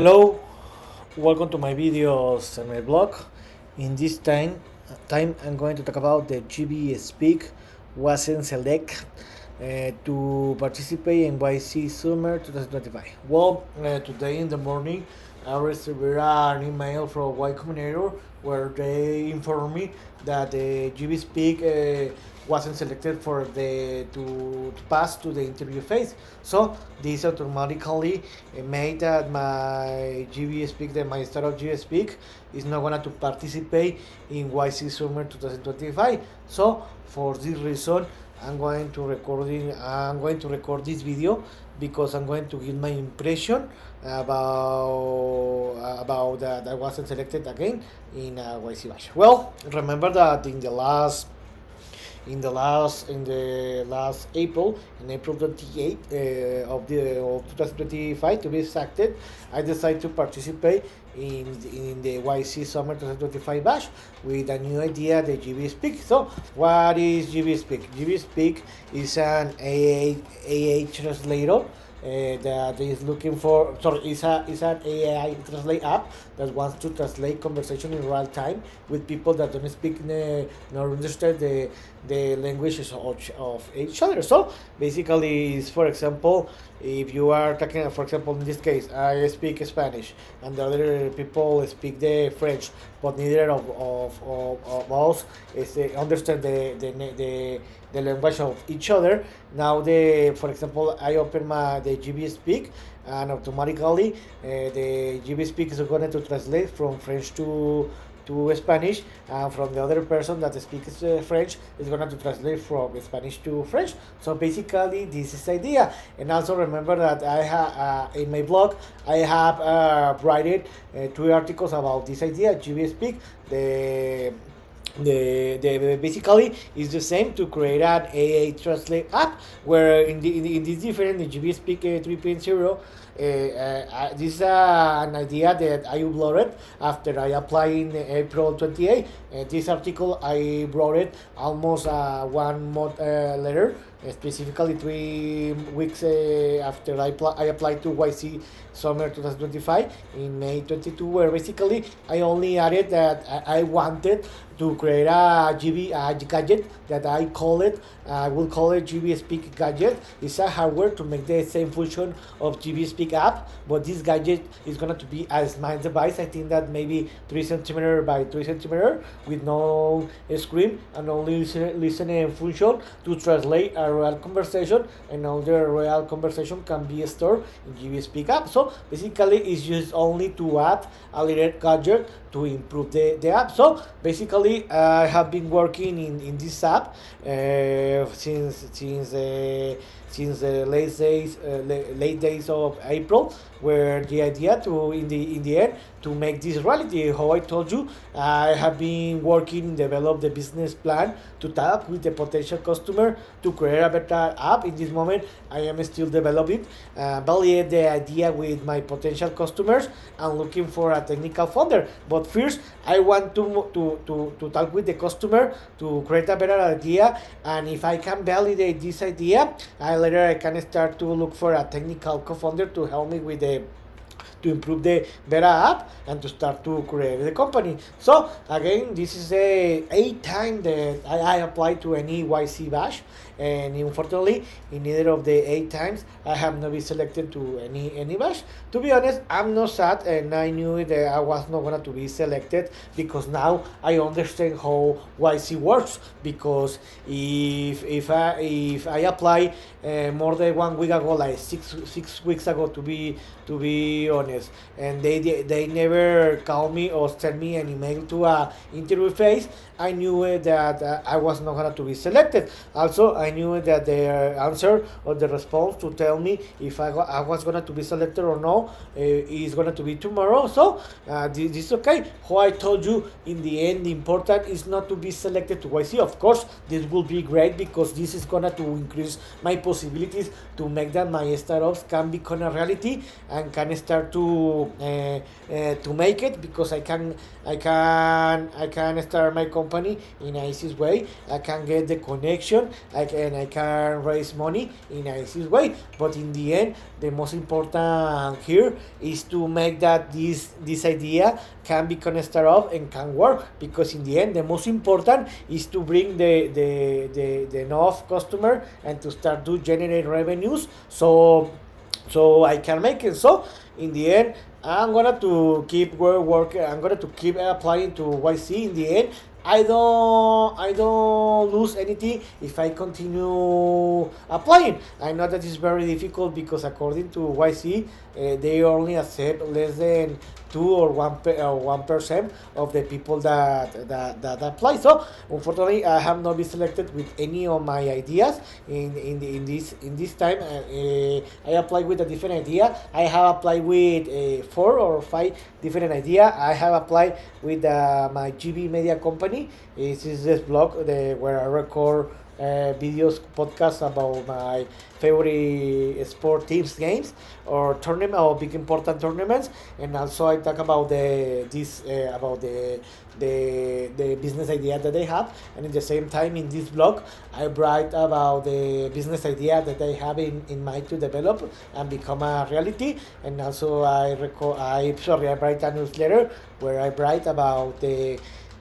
Hello, welcome to my videos and my blog. In this time I'm going to talk about the GIBBI Speak wasn't select to participate in YC Summer 2025. Today in the morning I received an email from Y Combinator where they informed me that the GIBBI Speak wasn't selected for the to pass to the interview phase. So this automatically made that my GIBBI Speak, that my startup GIBBI Speak, is not gonna to participate in YC Summer 2025. So for this reason, I'm going to record this video because I'm going to give my impression about that I wasn't selected again in YC Bash. Well, remember that in the last April, in April 28th of 2025 to be exact, I decided to participate in the YC Summer 2025 Bash with a new idea, the GIBBI Speak. So, what is GIBBI Speak? GIBBI Speak is an AA translator that is looking for. Sorry, is an AI translate app that wants to translate conversation in real time with people that don't speak nor understand the languages of each other. So basically, is for example, if you are talking, for example, in this case, I speak Spanish and the other people speak the French, but neither of us understand the language of each other. Now, for example, I open the GIBBI Speak, and automatically the GIBBI Speak is going to translate from French to Spanish, and from the other person that speaks French is going to translate from Spanish to French. So basically, this is the idea. And also remember that I have in my blog I have written 2 articles about this idea, GIBBI Speak. The basically is the same to create an AA translate app where in this different the GIBBI Speak 3.0. This is an idea that I uploaded after I applied in April 28. This article I wrote it almost 1 month later, specifically 3 weeks after I applied to YC Summer 2025 in May 22, where basically I only added that I wanted to create a gadget that I will call it GIBBI Speak gadget. It's a hardware to make the same function of GIBBI Speak app, but this gadget is going to be a smart device. I think that maybe 3 centimeter by 3 centimeter with no screen and only listening function to translate a real conversation, and all the real conversation can be stored in GIBBI Speak app. So basically, it's just only to add a little gadget to improve the app. So basically, I have been working in this app since the late days of April, where the idea to in the end to make this reality. How I told you, I have been working develop the business plan to talk with the potential customer to create a better app. In this moment, I am still developing, validate the idea with my potential customers and looking for a technical founder. But first, I want to talk with the customer to create a better idea, and if I can validate this idea, later I can start to look for a technical co-founder to help me with to improve the better app and to start to create the company. So again, this is the 8th time that I applied to any YC Bash, and unfortunately, in either of the 8 times, I have not been selected to any bash. To be honest, I'm not sad, and I knew that I was not going to be selected because now I understand how YC works. Because if I apply more than 1 week ago, like six weeks ago, to be honest, and they never called me or sent me an email to a interview phase, I knew that I was not going to be selected. Also, I knew that the answer or the response to tell me if I was going to be selected or no is going to be tomorrow. So this is okay. How I told you, in the end, the important is not to be selected to YC. Of course, this will be great because this is going to increase my possibilities to make that my startups can become a reality and can start to make it, because I can start my company in a easy way. I can get the connection. and I can raise money in a easy way. But in the end, the most important here is to make that this idea can become startup and can work, because in the end the most important is to bring the enough customer and to start to generate revenues, so I can make it. So in the end, I'm gonna to keep working. I'm gonna to keep applying to YC. In the end, I don't lose anything if I continue applying. I know that it's very difficult because according to YC, they only accept less than 1% of the people that apply. So unfortunately, I have not been selected with any of my ideas in this time. I applied with a different idea. I have applied with 4 or 5 different idea. I have applied with my GIBBI media company. This is this blog where I record videos, podcasts about my favorite sport teams, games, or tournament, or big important tournaments, and also I talk about the business idea that they have, and at the same time in this blog I write about the business idea that they have in mind to develop and become a reality, and also I write a newsletter where I write about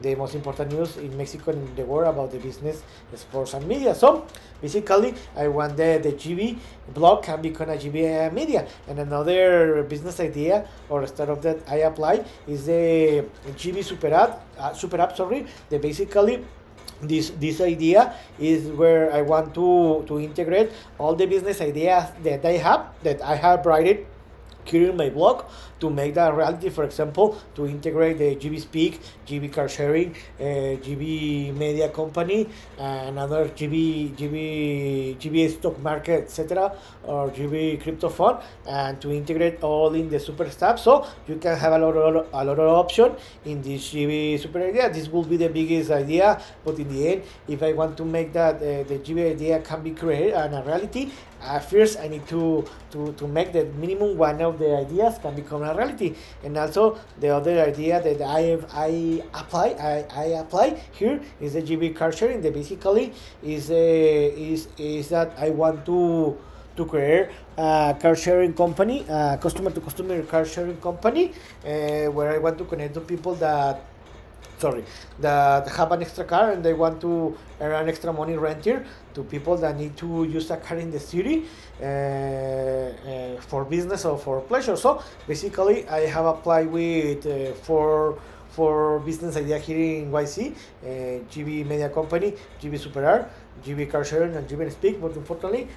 the most important news in Mexico and in the world about the business, sports, and media. So basically, I want the GIBBI blog can become a GIBBI media. And another business idea or startup that I apply is the GIBBI SuperApp. Sorry, the basically. This idea is where I want to integrate all the business ideas that I have written here in my blog to make that reality. For example, to integrate the GIBBI Speak, GIBBI Carsharing, GIBBI Media Company, another GIBBI Stock Market, etc., or GIBBI Crypto Fund, and to integrate all in the Super Stack, so you can have a lot of option in this GIBBI Super idea. This will be the biggest idea, but in the end, if I want to make that the GIBBI idea can be created and a reality, first I need to make the minimum one of the ideas can become a reality. And also the other idea that I apply here is the GIBBI Carsharing. That basically is that I want to create a car sharing company, customer to customer car sharing company, where I want to connect to people that have an extra car and they want to earn extra money rent here, to people that need to use a car in the city for business or for pleasure. So basically I have applied with for business idea here in YC, GIBBI Media Company, GIBBI SuperApp, GIBBI Carsharing, and GIBBI Speak. But unfortunately,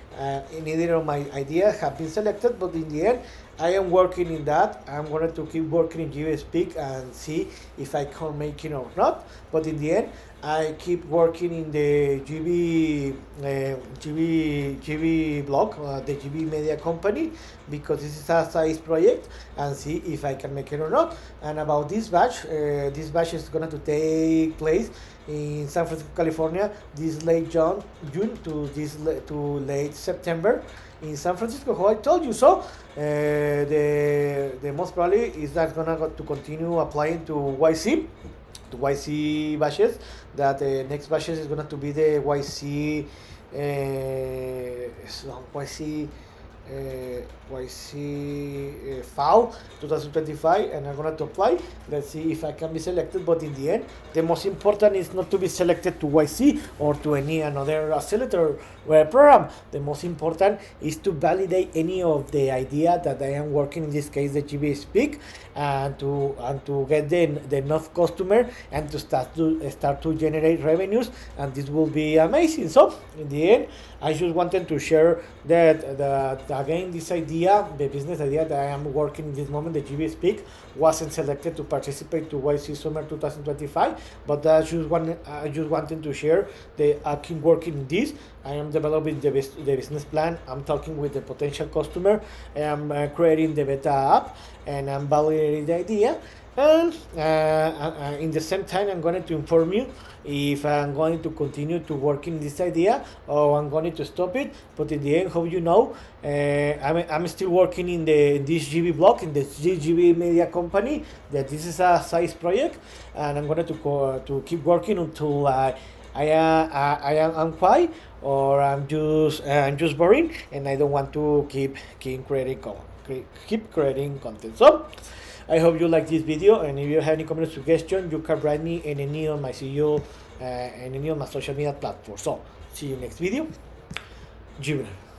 neither of my ideas have been selected. But in the end, I am working in that. I'm going to keep working in GIBBI Speak and see if I can make it or not. But in the end, I keep working in the GIBBI blog, the GIBBI Media Company, because this is a size project, and see if I can make it or not. And about this batch is going to take place in San Francisco, California, this late June to late September in San Francisco, how I told you. So the most probably is that gonna go to continue applying to YC batches. That the next batches is gonna to be the YC FAO 2025, and I'm going to apply. Let's see if I can be selected. But in the end, the most important is not to be selected to YC or to any another accelerator program. The most important is to validate any of the idea that I am working, in this case the GIBBI Speak, and to get the enough customer and to start to generate revenues, and this will be amazing. So in the end, I just wanted to share that again, this idea, the business idea that I am working in this moment, the GIBBI Speak, wasn't selected to participate to YC Summer 2025, but I just wanted to share that I keep working in this. I am developing the business plan. I'm talking with the potential customer. I'm creating the beta app, and I'm validating the idea. And in the same time, I'm going to inform you if I'm going to continue to work in this idea or I'm going to stop it. But in the end, how you know, I'm still working in this GIBBI blog, in the GIBBI Media Company, that this is a size project, and I'm going to keep working until I'm quiet, or I'm just boring and I don't want to keep creating content. So I hope you like this video, and if you have any comment or suggestion, you can write me in any of my CEO and any of my social media platforms. So see you next video. GIBBI.